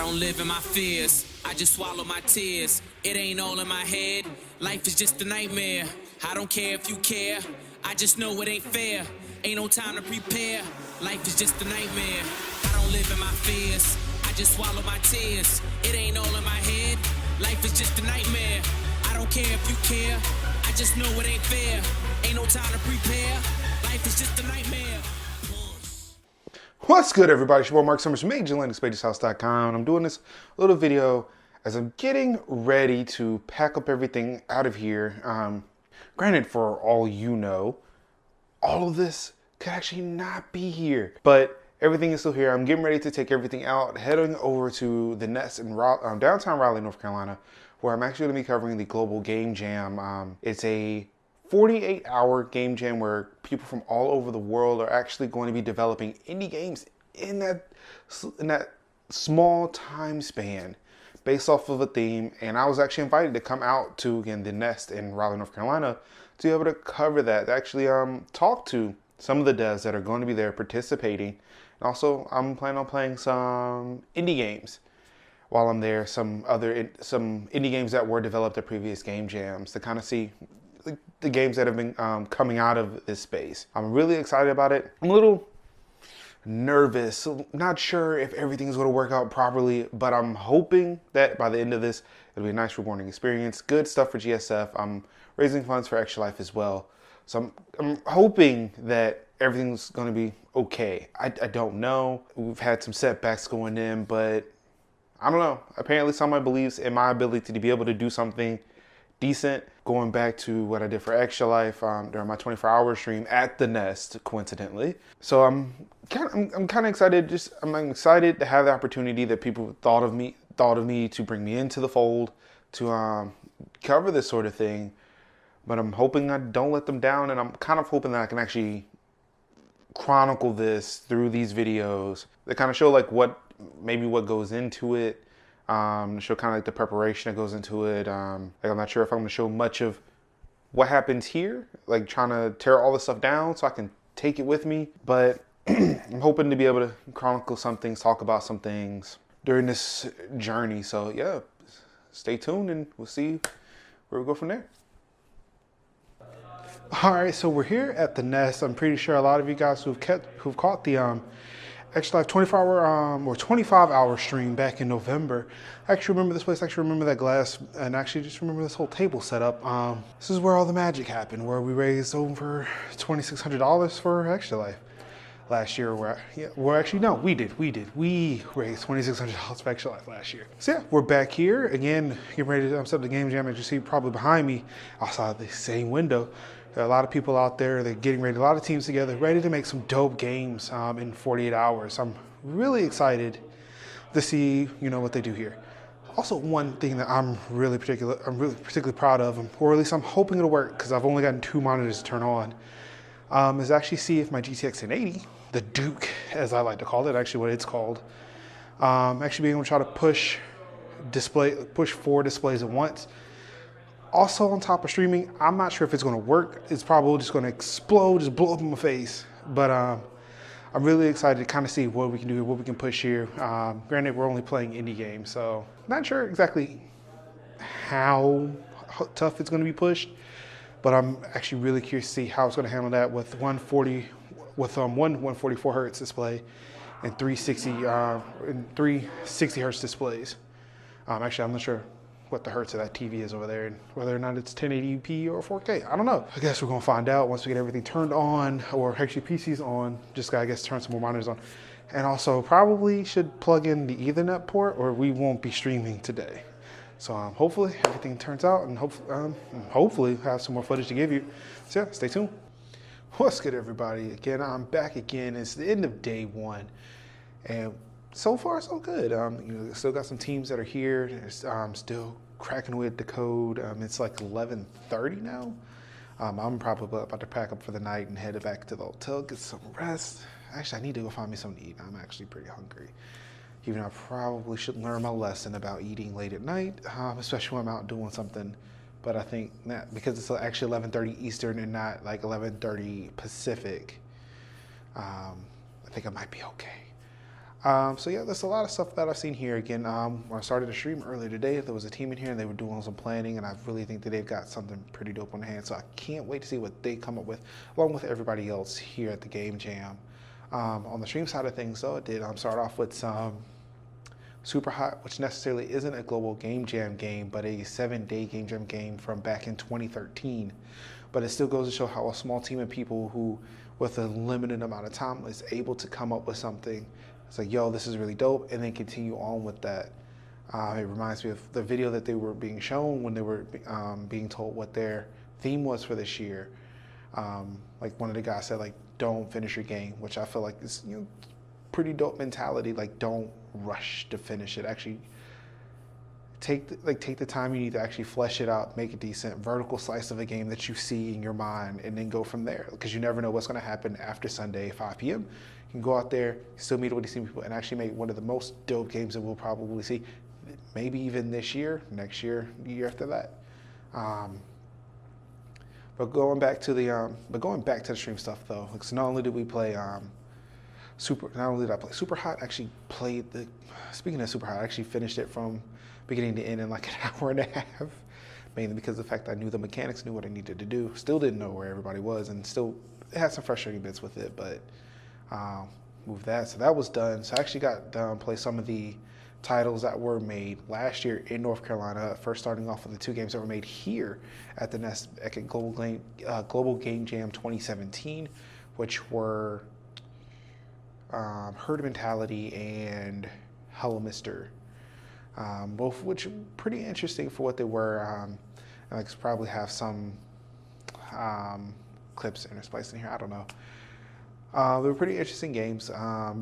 don't live in my fears, I just swallow my tears. It ain't all in my head, life is just a nightmare. I don't care if you care, I just know it ain't fair. Ain't no time to prepare, life is just a nightmare. I don't live in my fears, I just swallow my tears. It ain't all in my head, life is just a nightmare. I don't care if you care, I just know it ain't fair. Ain't no time to prepare, life is just a nightmare. What's good, everybody? It's your boy Mark Summers from MajorsHouse.com. I'm doing this little video as I'm getting ready to pack up everything out of here. Granted, for all you know, all of this could actually not be here, but everything is still here. I'm getting ready to take everything out, heading over to the Nest in downtown Raleigh, North Carolina, where I'm actually going to be covering the Global Game Jam. It's a 48-hour game jam where people from all over the world are actually going to be developing indie games in that small time span based off of a theme. And I was actually invited to come out to, again, the Nest in Raleigh, North Carolina, to be able to cover that, to actually talk to some of the devs that are going to be there participating. And also, I'm planning on playing some indie games while I'm there, some indie games that were developed at previous game jams, to kind of see the games that have been coming out of this space. I'm really excited about it. I'm a little nervous, not sure if everything's going to work out properly, but I'm hoping that by the end of this, it'll be a nice, rewarding experience. Good stuff for GSF. I'm raising funds for Extra Life as well. So I'm hoping that everything's going to be okay. I don't know. We've had some setbacks going in, but I don't know. Apparently someone believes in my ability to be able to do something decent, going back to what I did for Extra Life during my 24-hour stream at the Nest, coincidentally. So I'm kind of excited. I'm excited to have the opportunity that people thought of me to bring me into the fold to cover this sort of thing. But I'm hoping I don't let them down, and I'm kind of hoping that I can actually chronicle this through these videos that kind of show like what goes into it. Show kind of like the preparation that goes into it. Like I'm not sure if I'm going to show much of what happens here, like trying to tear all this stuff down so I can take it with me. But I'm hoping to be able to chronicle some things, talk about some things during this journey. So yeah, stay tuned and we'll see where we go from there. All right, so we're here at the Nest. I'm pretty sure a lot of you guys who've caught the Extra Life 24-hour or 25-hour stream back in November. I actually remember this place, I actually remember that glass, and actually just remember this whole table setup. This is where all the magic happened, where we raised over $2,600 for Extra Life last year. We raised $2,600 for Extra Life last year. So yeah, we're back here again, getting ready to set up the game jam. As you see probably behind me, outside the same window, there are a lot of people out there. They're getting ready, a lot of teams together, ready to make some dope games in 48 hours. I'm really excited to see, what they do here. Also, one thing that I'm really particularly proud of, or at least I'm hoping it'll work because I've only gotten 2 monitors to turn on, is actually see if my GTX 1080, the Duke, as I like to call it, actually what it's called, actually being able to try to push 4 displays at once. Also, on top of streaming, I'm not sure if it's going to work. It's probably just going to explode, just blow up in my face. But I'm really excited to kind of see what we can do, what we can push here. Granted, we're only playing indie games, so not sure exactly how tough it's going to be pushed. But I'm actually really curious to see how it's going to handle that with one 144 hertz display and three 60 hertz displays. Actually, I'm not sure what the hertz of that TV is over there and whether or not it's 1080p or 4K. I don't know. I guess we're gonna find out once we get everything turned on, or actually PCs on. Just gotta, turn some more monitors on. And also probably should plug in the Ethernet port or we won't be streaming today. So hopefully everything turns out and hopefully have some more footage to give you. So yeah, stay tuned. What's good, everybody? Again, I'm back again. It's the end of day 1. And so far, so good. Still got some teams that are here. Still cracking with the code. It's like 11:30 now. I'm probably about to pack up for the night and head back to the hotel, get some rest. Actually, I need to go find me something to eat. I'm actually pretty hungry. Even though I probably should learn my lesson about eating late at night, especially when I'm out doing something. But I think that because it's actually 11:30 Eastern and not like 11:30 Pacific, I think I might be okay. So yeah, there's a lot of stuff that I've seen here. Again, when I started the stream earlier today, there was a team in here and they were doing some planning, and I really think that they've got something pretty dope on their hands. So I can't wait to see what they come up with, along with everybody else here at the Game Jam. On the stream side of things, though, I did start off with some Super Hot, which necessarily isn't a global Game Jam game, but a 7-day Game Jam game from back in 2013. But it still goes to show how a small team of people who, with a limited amount of time, is able to come up with something. It's like, yo, this is really dope, and then continue on with that. It reminds me of the video that they were being shown when they were being told what their theme was for this year. Like one of the guys said, like, don't finish your game, which I feel like is, you know, pretty dope mentality. Like, don't rush to finish it. Actually, take the time you need to actually flesh it out, make a decent vertical slice of a game that you see in your mind, and then go from there. Because you never know what's going to happen after Sunday, 5 p.m. You can go out there, still meet with these people, and actually make one of the most dope games that we'll probably see, maybe even this year, next year, the year after that. But going back to the stream stuff though, because not only did we play not only did I play Super Hot, I actually played the. Speaking of Super Hot, I actually finished it from beginning to end in like an hour and a half, mainly because of the fact that I knew the mechanics, knew what I needed to do. Still didn't know where everybody was, and still had some frustrating bits with it, but moved that. So that was done. So I actually got done play some of the titles that were made last year in North Carolina. First, starting off with the 2 games that were made here at the NESBEC Global Game Jam 2017, which were Herd Mentality and Hello Mister. Both which are pretty interesting for what they were. I could probably have some clips interspliced in here. I don't know. They were pretty interesting games,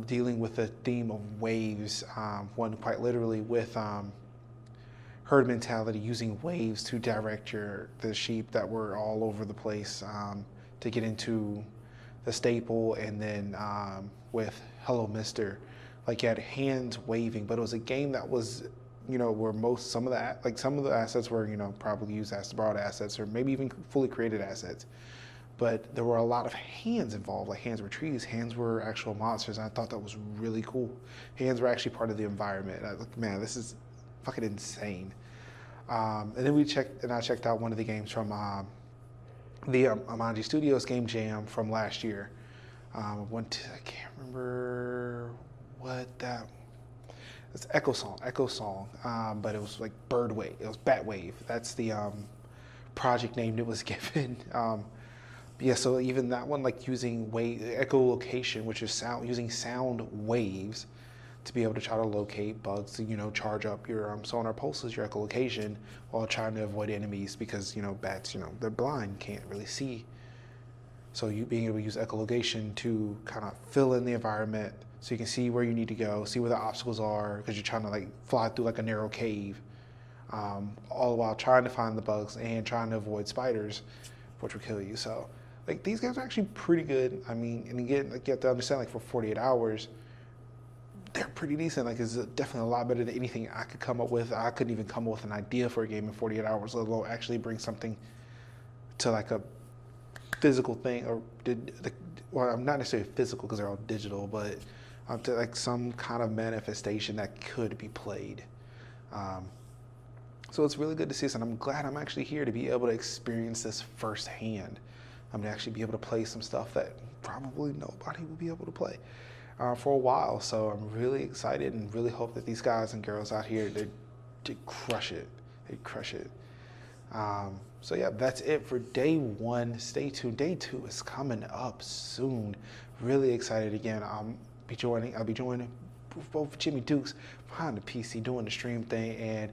dealing with the theme of waves, one quite literally with herd mentality, using waves to direct the sheep that were all over the place to get into the staple, and then with Hello Mister, like you had hands waving, but it was a game that was, you know, where some of the assets were, you know, probably used as borrowed assets or maybe even fully created assets. But there were a lot of hands involved, like hands were trees, hands were actual monsters, and I thought that was really cool. Hands were actually part of the environment. I was like, man, this is fucking insane. And then I checked out one of the games from the Amanji Studios Game Jam from last year. I can't remember what that. It's Echo Song, but it was like Bird Wave. It was Bat Wave. That's the project name it was given. Yeah, so even that one, like using echolocation, which is using sound waves to be able to try to locate bugs, you know, charge up your sonar pulses, your echolocation, while trying to avoid enemies, because, you know, bats, you know, they're blind, can't really see. So you being able to use echolocation to kind of fill in the environment so you can see where you need to go, see where the obstacles are, because you're trying to like fly through like a narrow cave, all the while trying to find the bugs and trying to avoid spiders, which will kill you. So like these games are actually pretty good. I mean, and again, like you have to understand, like for 48 hours, they're pretty decent. Like it's definitely a lot better than anything I could come up with. I couldn't even come up with an idea for a game in 48 hours, let alone actually bring something to like a physical thing, or well, I'm not necessarily physical because they're all digital, but to like some kind of manifestation that could be played. So it's really good to see this, and I'm glad I'm actually here to be able to experience this firsthand. I'm going to actually be able to play some stuff that probably nobody will be able to play for a while. So I'm really excited and really hope that these guys and girls out here, they crush it. They crush it. So yeah, that's it for day 1. Stay tuned. Day 2 is coming up soon. Really excited again. I'll be joining both Jimmy Dukes behind the PC doing the stream thing, and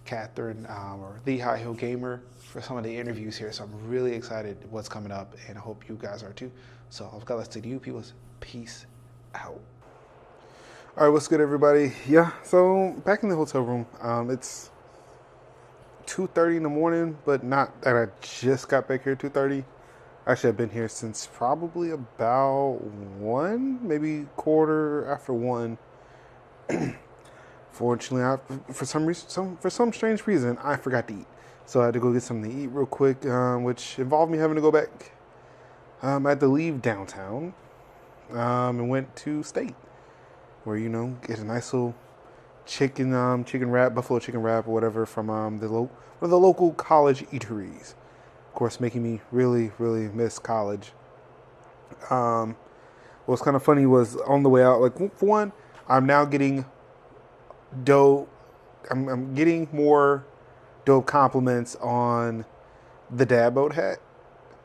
Catherine or the High Hill Gamer for some of the interviews here. So I'm really excited what's coming up, and I hope you guys are too. So I've got to say to you people, peace out. All right, what's good, everybody? Yeah, so back in the hotel room. It's 2:30 in the morning, but not that I just got back here at 2:30. Actually, I've been here since probably about 1, maybe quarter after 1. Fortunately, for some strange reason, I forgot to eat. So I had to go get something to eat real quick, which involved me having to go back. I had to leave downtown and went to State. where, you know, get a nice little chicken wrap, buffalo chicken wrap or whatever from one of the local college eateries. Of course, making me really, really miss college. What's kind of funny was on the way out, like, for one, I'm now getting I'm getting more dope compliments on the dad boat hat.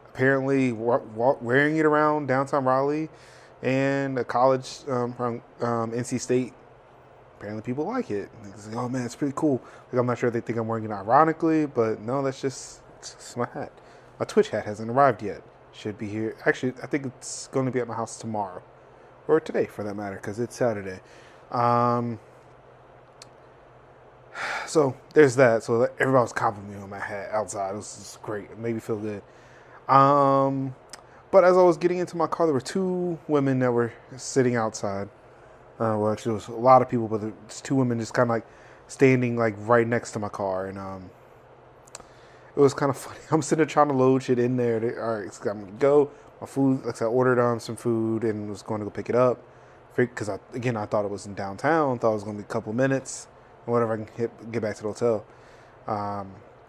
Apparently, wearing it around downtown Raleigh and a college from NC State. Apparently, people like it. Like, oh man, it's pretty cool. Like, I'm not sure if they think I'm wearing it ironically, but no, that's just it's my hat. My Twitch hat hasn't arrived yet. Should be here. Actually, I think it's going to be at my house tomorrow, or today for that matter, because it's Saturday. So there's that. So everybody was complimenting me on my hat outside. It was just great. It made me feel good. But as I was getting into my car, there were two women that were sitting outside. Well, actually, there was a lot of people, but there's two women just kind of like standing like right next to my car, and it was kind of funny. I'm sitting there trying to load shit in there. All right, so I'm gonna go. My food, like I ordered some food and was going to go pick it up because I thought it was in downtown. Thought it was going to be a couple minutes or whatever. I can get back to the hotel.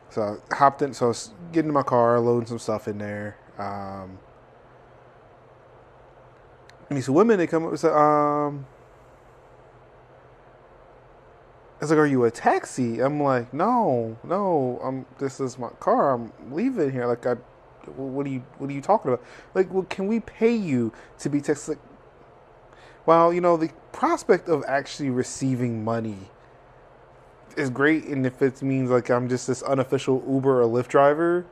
So I hopped in. So I was getting in my car, loading some stuff in there. And these women, they come up and say, it's like, are you a taxi? I'm like, no, this is my car. I'm leaving here. Like, what are you talking about? Like, well, can we pay you to be taxi? Like, well, you know, the prospect of actually receiving money is great. And if it means like I'm just this unofficial Uber or Lyft driver,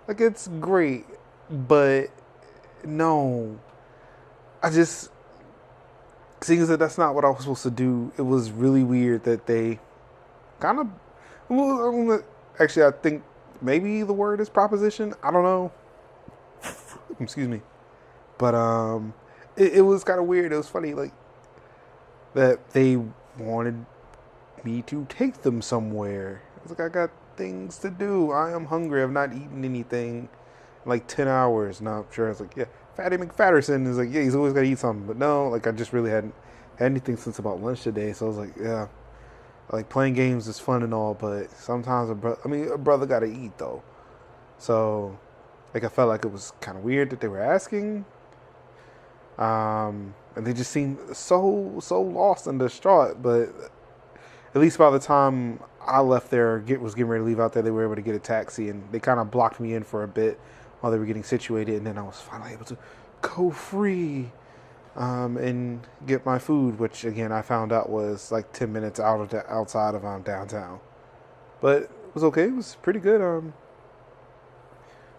like, it's great. But no, seeing as that that's not what I was supposed to do, it was really weird that they kind of, well, actually, I think maybe the word is proposition. I don't know. Excuse me. But it was kind of weird. It was funny, like, that they wanted me to take them somewhere. It's like, I got things to do. I am hungry. I've not eaten anything in like 10 hours. Now, I'm sure I was like, yeah. Fatty McFatterson is like, yeah, he's always got to eat something. But no, like, I just really hadn't had anything since about lunch today. So I was like, yeah, like, playing games is fun and all, but sometimes a brother got to eat, though. So, like, I felt like it was kind of weird that they were asking. And they just seemed so lost and distraught. But at least by the time I left there, was getting ready to leave out there, they were able to get a taxi. And they kind of blocked me in for a bit while they were getting situated, and then I was finally able to go free and get my food, which again I found out was like 10 minutes outside of downtown. But it was okay. It was pretty good.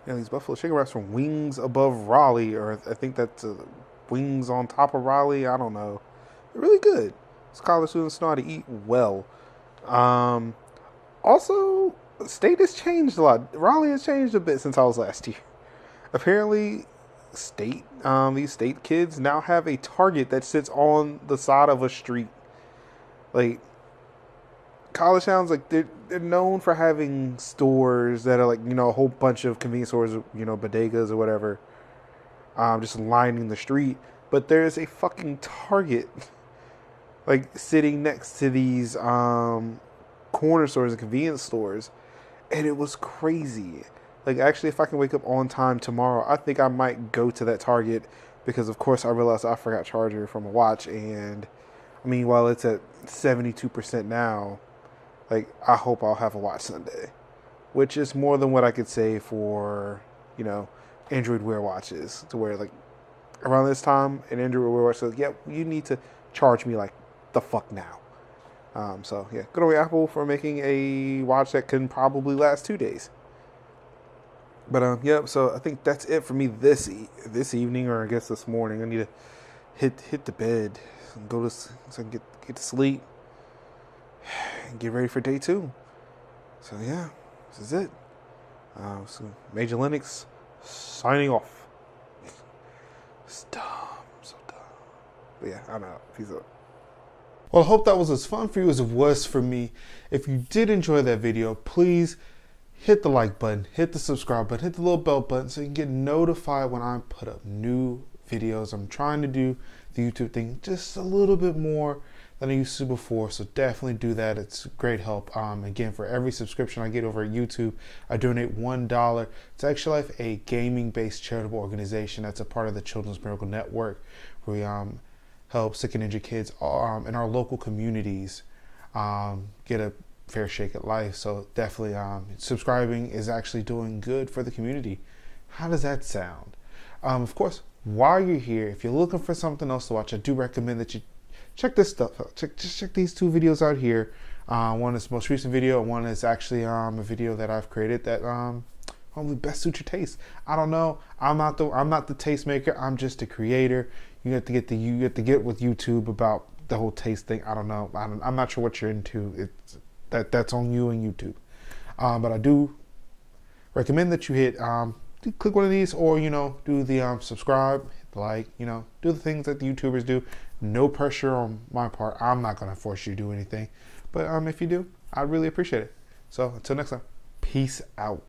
These buffalo chicken wraps from Wings Above Raleigh, or I think that's Wings on Top of Raleigh. I don't know. They're really good. It's college students know how to eat well. Also, the state has changed a lot. Raleigh has changed a bit since I was last year. Apparently, these state kids now have a Target that sits on the side of a street. Like, college towns, like, they're known for having stores that are like, you know, a whole bunch of convenience stores, you know, bodegas or whatever, just lining the street. But there's a fucking Target, like, sitting next to these corner stores and convenience stores, and it was crazy. Like, actually, if I can wake up on time tomorrow, I think I might go to that Target because, of course, I realized I forgot charger from a watch. And, I mean, while it's at 72% now, like, I hope I'll have a watch Sunday, which is more than what I could say for, you know, Android Wear watches, to where, like, around this time, an Android Wear watch says, yeah, you need to charge me, like, the fuck now. So, yeah, good on Apple for making a watch that can probably last 2 days. But yeah, so I think that's it for me this evening, or I guess this morning. I need to hit the bed and go to so I can get to sleep and get ready for day 2. So yeah, this is it. So Major Linux signing off. It's dumb, so dumb. But yeah, I'm out. Peace out. Well, I hope that was as fun for you as it was for me. If you did enjoy that video, please hit the like button, hit the subscribe button, hit the little bell button so you can get notified when I put up new videos. I'm trying to do the YouTube thing just a little bit more than I used to before. So definitely do that. It's great help. Again, for every subscription I get over at YouTube, I donate $1 to Extra Life, a gaming-based charitable organization that's a part of the Children's Miracle Network, where we help sick and injured kids in our local communities get a fair shake at life. So definitely subscribing is actually doing good for the community. How does that sound? Of course, while you're here, if you're looking for something else to watch, I do recommend that you check this stuff out. Check these two videos out here. One is the most recent video, and one is actually a video that I've created that hopefully best suits your taste. I don't know. I'm not the taste maker. I'm just a creator. You have to get with YouTube about the whole taste thing. I don't know. I'm not sure what you're into. That's on you and YouTube. But I do recommend that you hit click one of these, or do the subscribe, hit the like, do the things that the YouTubers do. No pressure on my part. I'm not gonna force you to do anything, but if you do, I'd really appreciate it. So until next time, peace out.